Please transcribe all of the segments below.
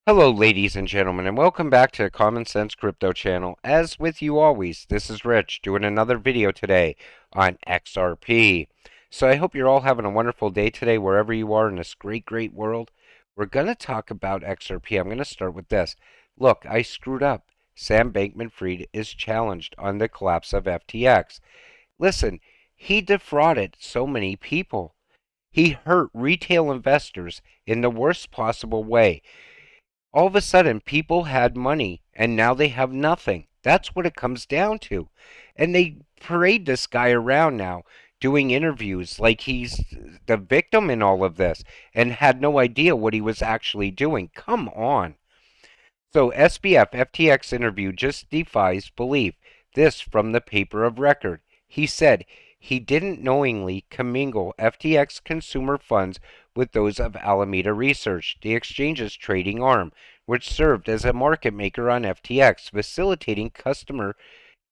Hello, ladies and gentlemen, and welcome back to the Common Sense Crypto channel. As with you always, this is Rich doing another video today on XRP. So I hope you're all having a wonderful day today wherever you are in this great world. We're going to talk about XRP. I'm going to start with this. Look, I screwed up. Sam Bankman-Fried is challenged on the collapse of FTX. Listen, he defrauded so many people. He hurt retail investors in the worst possible way. All of a sudden, people had money and now they have nothing. That's what it comes down to. And they parade this guy around now doing interviews like he's the victim in all of this and had no idea what he was actually doing. Come on. So SBF FTX interview just defies belief. This from the paper of record. He said he didn't knowingly commingle FTX consumer funds with those of Alameda Research, the exchange's trading arm, which served as a market maker on FTX, facilitating customer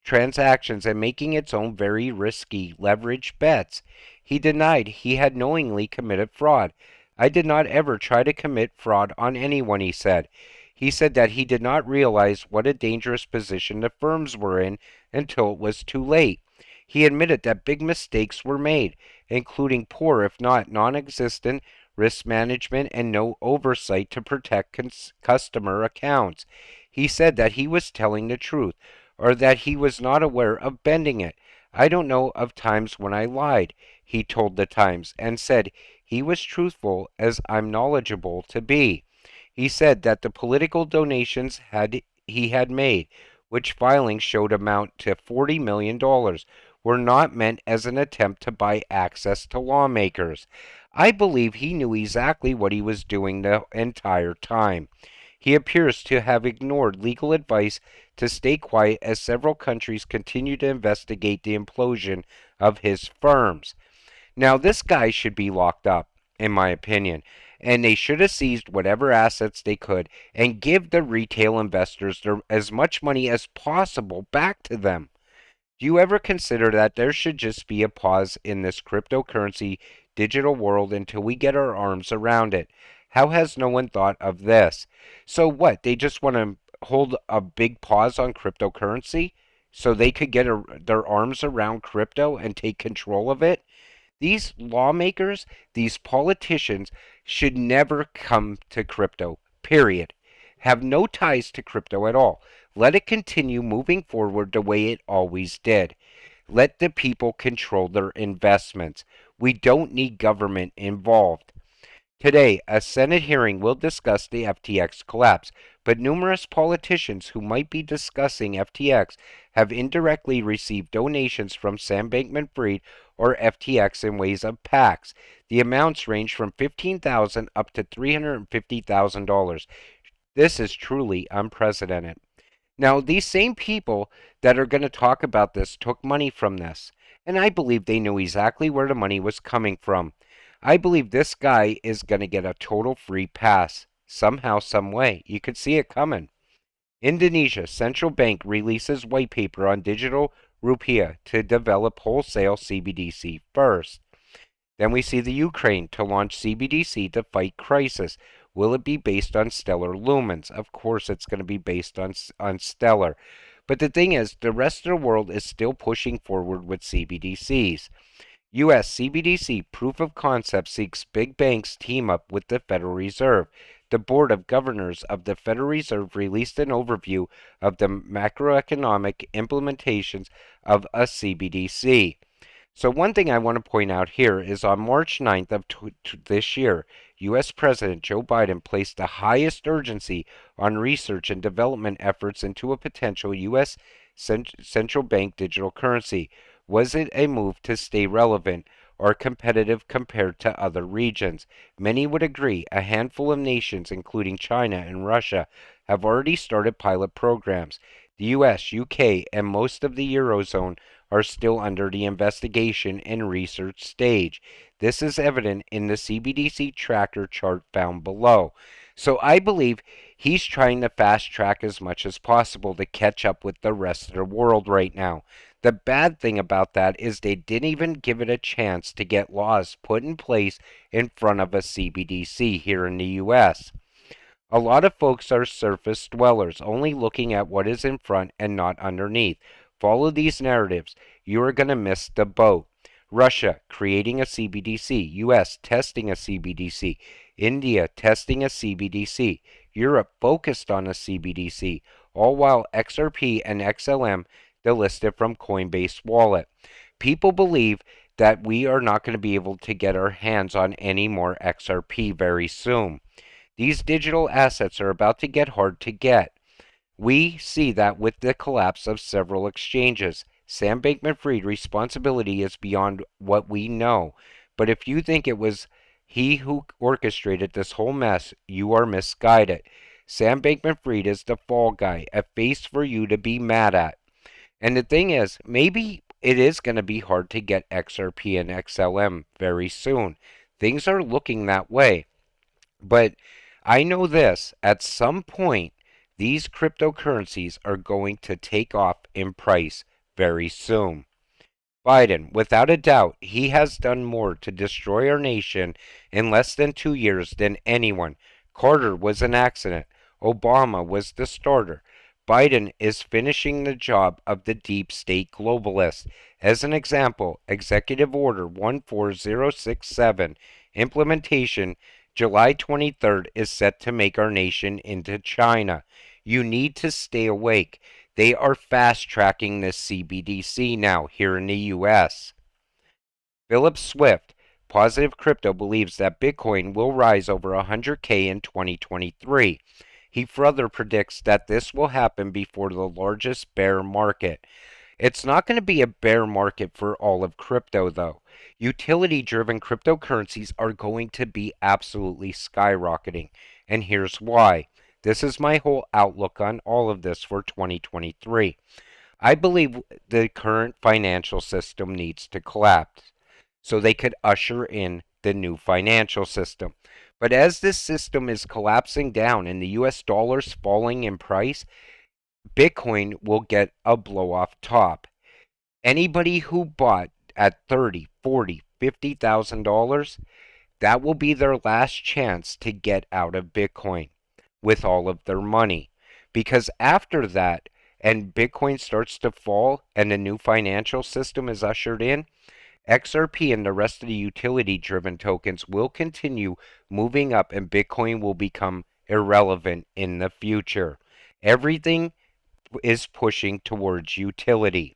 transactions and making its own very risky leverage bets. He denied he had knowingly committed fraud. I did not ever try to commit fraud on anyone, he said. He said that he did not realize what a dangerous position the firms were in until it was too late. He admitted that big mistakes were made, including poor, if not non-existent, risk management and no oversight to protect customer accounts. He said that he was telling the truth, or that he was not aware of bending it. I don't know of times when I lied, he told the Times, and said he was truthful as I'm knowledgeable to be. He said that the political donations he had made, which filings showed amount to $40 million, were not meant as an attempt to buy access to lawmakers. I believe he knew exactly what he was doing the entire time. He appears to have ignored legal advice to stay quiet as several countries continue to investigate the implosion of his firms. Now, this guy should be locked up, in my opinion, and they should have seized whatever assets they could and give the retail investors as much money as possible back to them. Do you ever consider that there should just be a pause in this cryptocurrency digital world until we get our arms around it? How has no one thought of this? So what? They just want to hold a big pause on cryptocurrency so they could get their arms around crypto and take control of it? These lawmakers, these politicians should never come to crypto, period. Have no ties to crypto at all. Let it continue moving forward the way it always did. Let the people control their investments. We don't need government involved. Today, a Senate hearing will discuss the FTX collapse, but numerous politicians who might be discussing FTX have indirectly received donations from Sam Bankman-Fried or FTX in ways of PACs. The amounts range from $15,000 up to $350,000. This is truly unprecedented. Now, these same people that are going to talk about this took money from this, and I believe they knew exactly where the money was coming from. I believe this guy is going to get a total free pass, somehow, some way. You could see it coming. Indonesia central bank releases white paper on digital rupiah to develop wholesale CBDC first. Then we see the Ukraine to launch CBDC to fight crisis. Will it be based on Stellar Lumens? Of course it's going to be based on Stellar. But the thing is, the rest of the world is still pushing forward with CBDCs. U.S. CBDC proof of concept seeks big banks team up with the Federal Reserve. The Board of Governors of the Federal Reserve released an overview of the macroeconomic implications of a CBDC. So one thing I want to point out here is on March 9th of this year, U.S. President Joe Biden placed the highest urgency on research and development efforts into a potential U.S. central bank digital currency. Was it a move to stay relevant or competitive compared to other regions? Many would agree. A handful of nations, including China and Russia, have already started pilot programs. The US, UK, and most of the Eurozone are still under the investigation and research stage. This is evident in the CBDC tracker chart found below. So I believe he's trying to fast track as much as possible to catch up with the rest of the world right now. The bad thing about that is they didn't even give it a chance to get laws put in place in front of a CBDC here in the US. A lot of folks are surface dwellers, only looking at what is in front and not underneath. Follow these narratives. You are going to miss the boat. Russia creating a CBDC, US testing a CBDC, India testing a CBDC, Europe focused on a CBDC, all while XRP and XLM delisted from Coinbase wallet. People believe that we are not going to be able to get our hands on any more XRP very soon. These digital assets are about to get hard to get. We see that with the collapse of several exchanges. Sam Bankman-Fried responsibility is beyond what we know. But if you think it was he who orchestrated this whole mess, you are misguided. Sam Bankman-Fried is the fall guy, a face for you to be mad at. And the thing is, maybe it is going to be hard to get XRP and XLM very soon. Things are looking that way. But I know this, at some point, these cryptocurrencies are going to take off in price very soon. Biden, without a doubt, he has done more to destroy our nation in less than 2 years than anyone. Carter was an accident. Obama was the starter. Biden is finishing the job of the deep state globalists. As an example, Executive Order 14067 implementation July 23rd is set to make our nation into China. You need to stay awake. They are fast-tracking this CBDC now here in the U.S. Philip Swift, Positive Crypto, believes that Bitcoin will rise over 100K in 2023. He further predicts that this will happen before the largest bear market. It's not going to be a bear market for all of crypto, though. Utility-driven cryptocurrencies are going to be absolutely skyrocketing, and here's why. This is my whole outlook on all of this for 2023. I believe the current financial system needs to collapse so they could usher in the new financial system. But as this system is collapsing down and the US dollar's falling in price, Bitcoin will get a blow off top. Anybody who bought at $30, $40, $50,000, that will be their last chance to get out of Bitcoin with all of their money. Because after that, and Bitcoin starts to fall and a new financial system is ushered in, XRP and the rest of the utility-driven tokens will continue moving up and Bitcoin will become irrelevant in the future. Everything is pushing towards utility.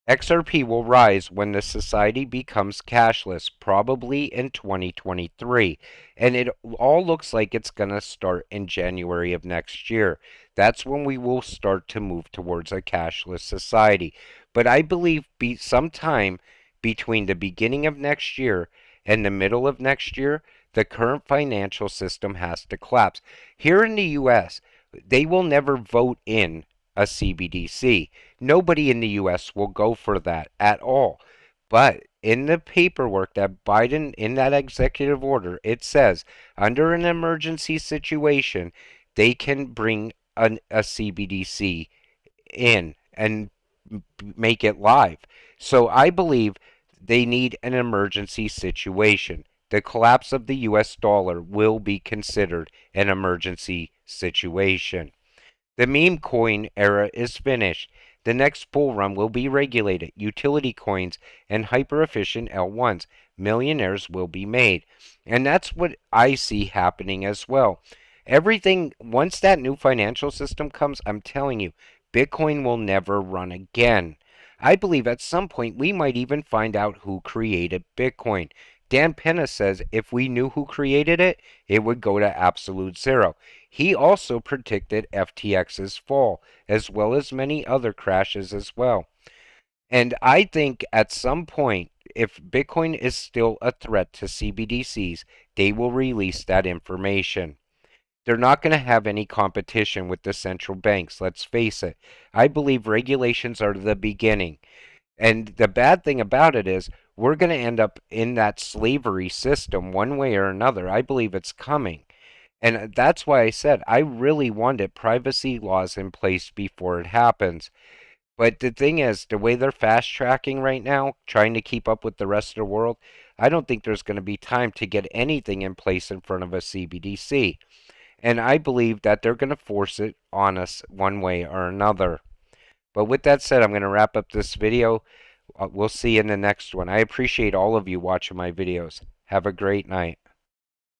XRP will rise when the society becomes cashless, probably in 2023, and it all looks like it's going to start in January of next year. That's when we will start to move towards a cashless society. But I believe sometime between the beginning of next year and the middle of next year, the current financial system has to collapse. Here in the U.S., they will never vote in a CBDC. Nobody in the U.S. will go for that at all. But in the paperwork that Biden, in that executive order, it says under an emergency situation, they can bring a CBDC in and make it live. So I believe they need an emergency situation. The collapse of the US dollar will be considered an emergency situation. The meme coin era is finished. The next bull run will be regulated. Utility coins and hyper-efficient L1s. Millionaires will be made. And that's what I see happening as well. Everything, once that new financial system comes, I'm telling you, Bitcoin will never run again. I believe at some point we might even find out who created Bitcoin. Dan Penna says if we knew who created it, it would go to absolute zero. He also predicted FTX's fall, as well as many other crashes as well. And I think at some point, if Bitcoin is still a threat to CBDCs, they will release that information. They're not going to have any competition with the central banks, let's face it. I believe regulations are the beginning. And the bad thing about it is we're going to end up in that slavery system one way or another. I believe it's coming. And that's why I said I really wanted privacy laws in place before it happens. But the thing is, the way they're fast tracking right now, trying to keep up with the rest of the world, I don't think there's going to be time to get anything in place in front of a CBDC. and I believe that they're going to force it on us one way or another. But with that said, I'm going to wrap up this video. We'll see you in the next one. I appreciate all of you watching my videos. Have a great night.